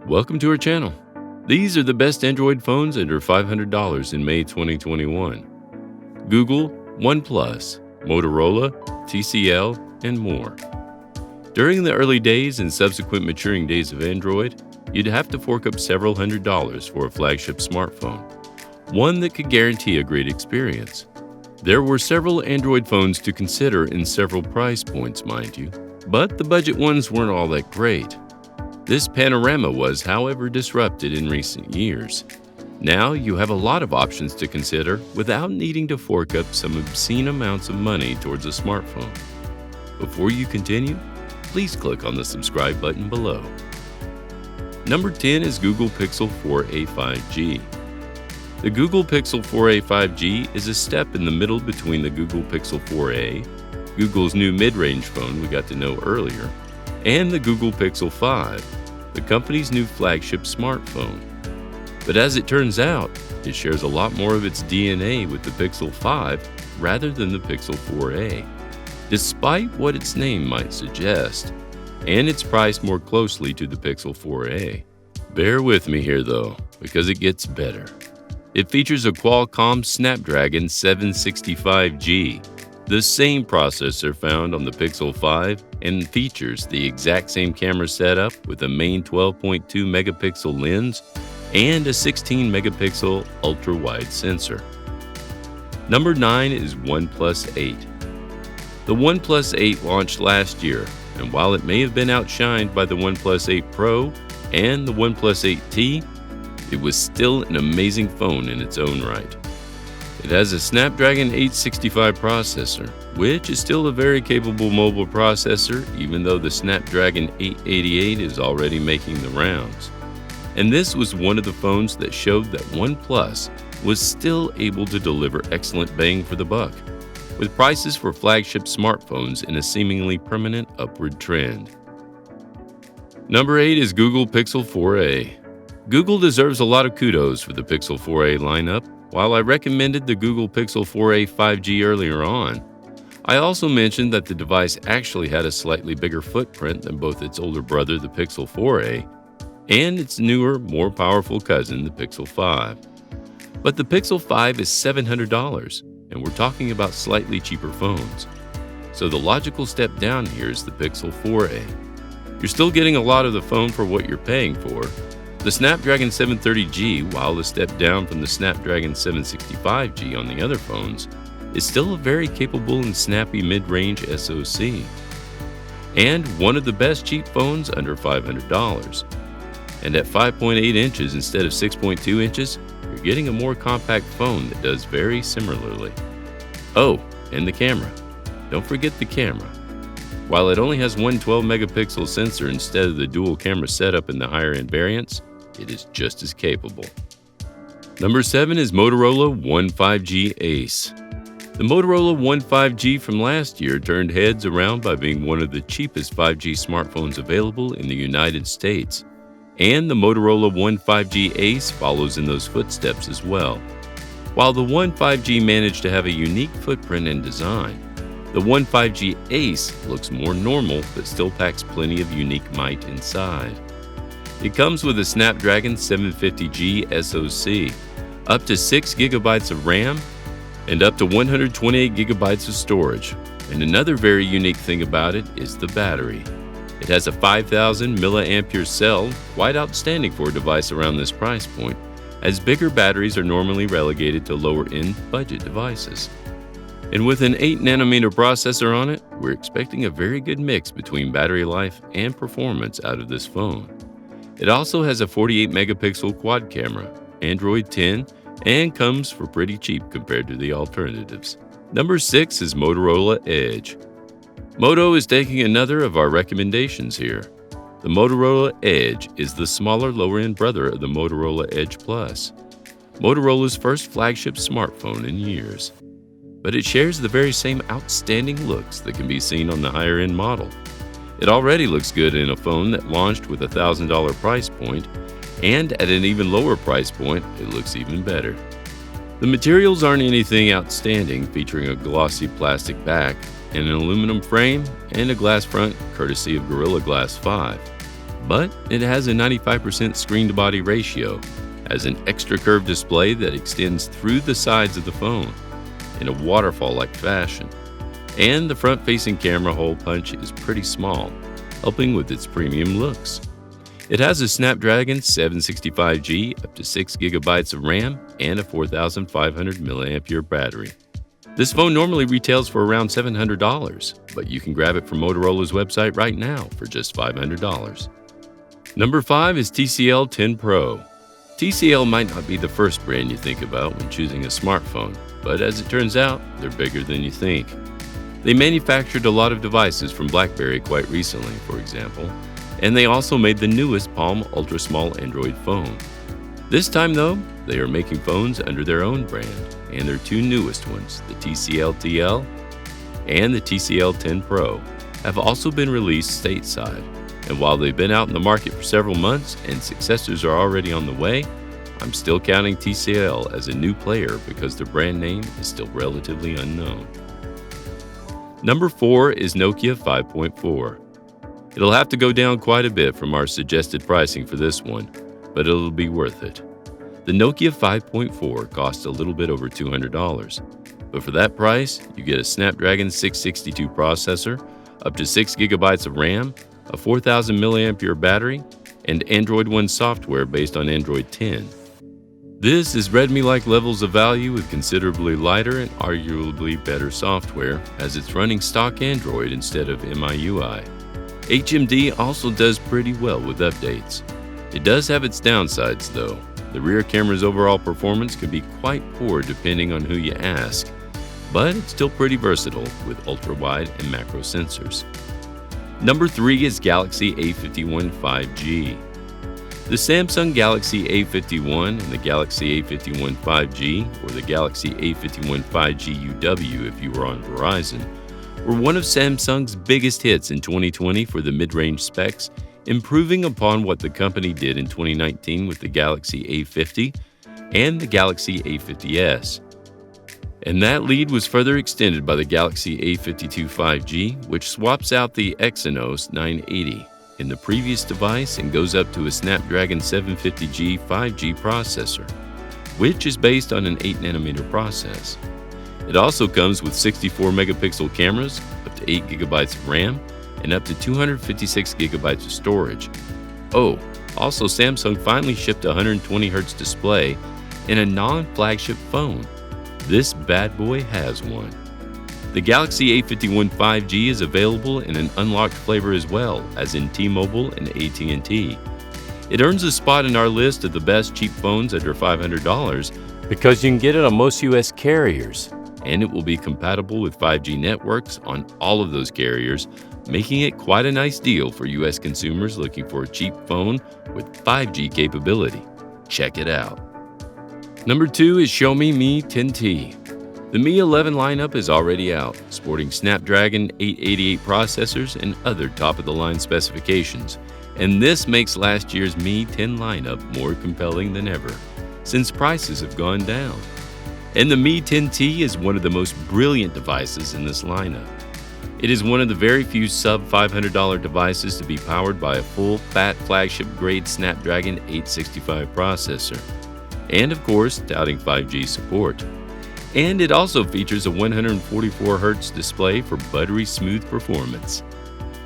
Welcome to our channel. These are the best Android phones under $500 in May 2021. Google, OnePlus, Motorola, TCL, and more. During the early days and subsequent maturing days of Android, you'd have to fork up several $100s for a flagship smartphone, one that could guarantee a great experience. There were several Android phones to consider in several price points, mind you, but the budget ones weren't all that great. This panorama was, however, disrupted in recent years. Now you have a lot of options to consider without needing to fork up some obscene amounts of money towards a smartphone. Before you continue, please click on the subscribe button below. Number 10 is Google Pixel 4a 5G. The Google Pixel 4a 5G is a step in the middle between the Google Pixel 4a, Google's new mid-range phone we got to know earlier, and the Google Pixel 5, the company's new flagship smartphone. But as it turns out, it shares a lot more of its DNA with the Pixel 5 rather than the Pixel 4a, despite what its name might suggest, and it's priced more closely to the Pixel 4a. Bear with me here though, because it gets better. It features a Qualcomm Snapdragon 765G, the same processor found on the Pixel 5, and features the exact same camera setup with a main 12.2 megapixel lens and a 16 megapixel ultra-wide sensor. Number 9 is OnePlus 8. The OnePlus 8 launched last year, and while it may have been outshined by the OnePlus 8 Pro and the OnePlus 8T, it was still an amazing phone in its own right. It has a Snapdragon 865 processor, which is still a very capable mobile processor even though the Snapdragon 888 is already making the rounds. And this was one of the phones that showed that OnePlus was still able to deliver excellent bang for the buck, with prices for flagship smartphones in a seemingly permanent upward trend. Number 8 is Google Pixel 4a. Google deserves a lot of kudos for the Pixel 4a lineup. While I recommended the Google Pixel 4a 5G earlier on, I also mentioned that the device actually had a slightly bigger footprint than both its older brother, the Pixel 4a, and its newer, more powerful cousin, the Pixel 5. But the Pixel 5 is $700, and we're talking about slightly cheaper phones. So the logical step down here is the Pixel 4a. You're still getting a lot of the phone for what you're paying for. The Snapdragon 730G, while a step down from the Snapdragon 765G on the other phones, is still a very capable and snappy mid-range SoC, and one of the best cheap phones under $500. And at 5.8 inches instead of 6.2 inches, you're getting a more compact phone that does very similarly. Oh, and the camera. Don't forget the camera. While it only has one 12 megapixel sensor instead of the dual camera setup in the higher end variants, it is just as capable. Number 7 is Motorola One 5G Ace. The Motorola One 5G from last year turned heads around by being one of the cheapest 5G smartphones available in the United States, and the Motorola One 5G Ace follows in those footsteps as well. While the One 5G managed to have a unique footprint and design, the One 5G Ace looks more normal but still packs plenty of unique might inside. It comes with a Snapdragon 750G SoC, up to 6 gigabytes of RAM, and up to 128 gigabytes of storage. And another very unique thing about it is the battery. It has a 5,000 milliampere cell, quite outstanding for a device around this price point, as bigger batteries are normally relegated to lower-end budget devices. And with an 8nm processor on it, we're expecting a very good mix between battery life and performance out of this phone. It also has a 48 megapixel quad camera, Android 10, and comes for pretty cheap compared to the alternatives. Number 6 is Motorola Edge. Moto is taking another of our recommendations here. The Motorola Edge is the smaller lower-end brother of the Motorola Edge Plus, Motorola's first flagship smartphone in years. But it shares the very same outstanding looks that can be seen on the higher-end model. It already looks good in a phone that launched with a $1,000 price point, and at an even lower price point, it looks even better. The materials aren't anything outstanding, featuring a glossy plastic back and an aluminum frame and a glass front courtesy of Gorilla Glass 5. but it has a 95% screen-to-body ratio, has an extra curved display that extends through the sides of the phone in a waterfall-like fashion, and the front-facing camera hole punch is pretty small, helping with its premium looks. It has a Snapdragon 765G, up to 6 GB of RAM, and a 4,500 mAh battery. This phone normally retails for around $700, but you can grab it from Motorola's website right now for just $500. Number 5 is TCL 10 Pro. TCL might not be the first brand you think about when choosing a smartphone, but as it turns out, they're bigger than you think. They manufactured a lot of devices from BlackBerry quite recently, for example, and they also made the newest Palm Ultra Small Android phone. This time though, they are making phones under their own brand, and their two newest ones, the TCL TL and the TCL 10 Pro, have also been released stateside. And while they've been out in the market for several months and successors are already on the way, I'm still counting TCL as a new player because their brand name is still relatively unknown. Number 4 is Nokīa 5.4. It'll have to go down quite a bit from our suggested pricing for this one, but it'll be worth it. The Nokīa 5.4 costs a little bit over $200, but for that price, you get a Snapdragon 662 processor, up to 6 GB of RAM, a 4,000 mAh battery, and Android One software based on Android 10. This is Redmi-like levels of value with considerably lighter and arguably better software, as it's running stock Android instead of MIUI. HMD also does pretty well with updates. It does have its downsides though. The rear camera's overall performance can be quite poor depending on who you ask, but it's still pretty versatile with ultra-wide and macro sensors. Number 3 is Galaxy A51 5G. The Samsung Galaxy A51 and the Galaxy A51 5G, or the Galaxy A51 5G UW if you were on Verizon, were one of Samsung's biggest hits in 2020 for the mid-range specs, improving upon what the company did in 2019 with the Galaxy A50 and the Galaxy A50s. And that lead was further extended by the Galaxy A52 5G, which swaps out the Exynos 980 in the previous device and goes up to a Snapdragon 750G 5G processor, which is based on an 8nm process. It also comes with 64-megapixel cameras, up to 8 GB of RAM, and up to 256 GB of storage. Oh, also Samsung finally shipped a 120Hz display in a non-flagship phone. This bad boy has one. The Galaxy A51 5G is available in an unlocked flavor as well, as in T-Mobile and AT&T. It earns a spot in our list of the best cheap phones under $500 because you can get it on most US carriers, and it will be compatible with 5G networks on all of those carriers, making it quite a nice deal for US consumers looking for a cheap phone with 5G capability. Check it out. Number 2 is Xіаomі Mі 10T. The Mi 11 lineup is already out, sporting Snapdragon 888 processors and other top-of-the-line specifications, and this makes last year's Mi 10 lineup more compelling than ever, since prices have gone down. And the Mi 10T is one of the most brilliant devices in this lineup. It is one of the very few sub-$500 devices to be powered by a full, fat flagship-grade Snapdragon 865 processor, and of course, touting 5G support. And it also features a 144Hz display for buttery smooth performance.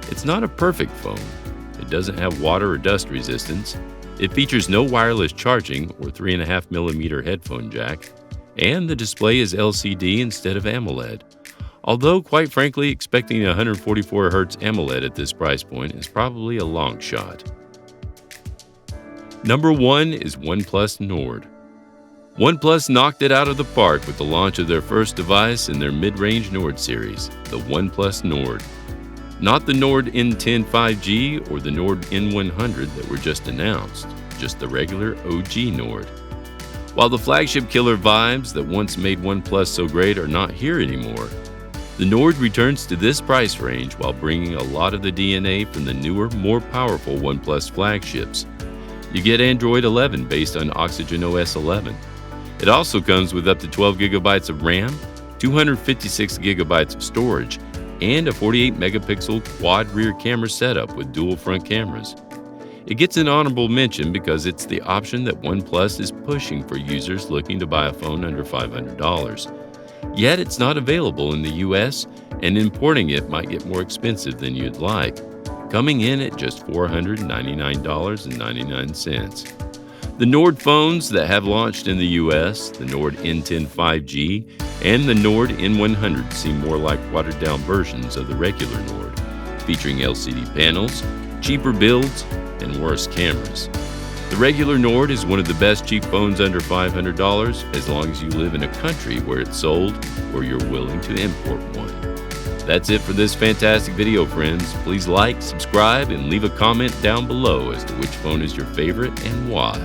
It's not a perfect phone. It doesn't have water or dust resistance. It features no wireless charging or 3.5mm headphone jack, and the display is LCD instead of AMOLED. Although, quite frankly, expecting a 144Hz AMOLED at this price point is probably a long shot. Number 1 is OnePluझ Nord. OnePlus knocked it out of the park with the launch of their first device in their mid-range Nord series, the OnePluझ Nord. Not the Nord N10 5G or the Nord N100 that were just announced, just the regular OG Nord. While the flagship killer vibes that once made OnePlus so great are not here anymore, the Nord returns to this price range while bringing a lot of the DNA from the newer, more powerful OnePlus flagships. You get Android 11 based on Oxygen OS 11. It also comes with up to 12 GB of RAM, 256 GB of storage, and a 48-megapixel quad rear camera setup with dual front cameras. It gets an honorable mention because it's the option that OnePlus is pushing for users looking to buy a phone under $500. Yet it's not available in the US, and importing it might get more expensive than you'd like, coming in at just $499.99. The Nord phones that have launched in the US, the Nord N10 5G and the Nord N100, seem more like watered-down versions of the regular Nord, featuring LCD panels, cheaper builds, and worse cameras. The regular Nord is one of the best cheap phones under $500 as long as you live in a country where it's sold or you're willing to import one. That's it for this fantastic video, friends. Please like, subscribe, and leave a comment down below as to which phone is your favorite and why.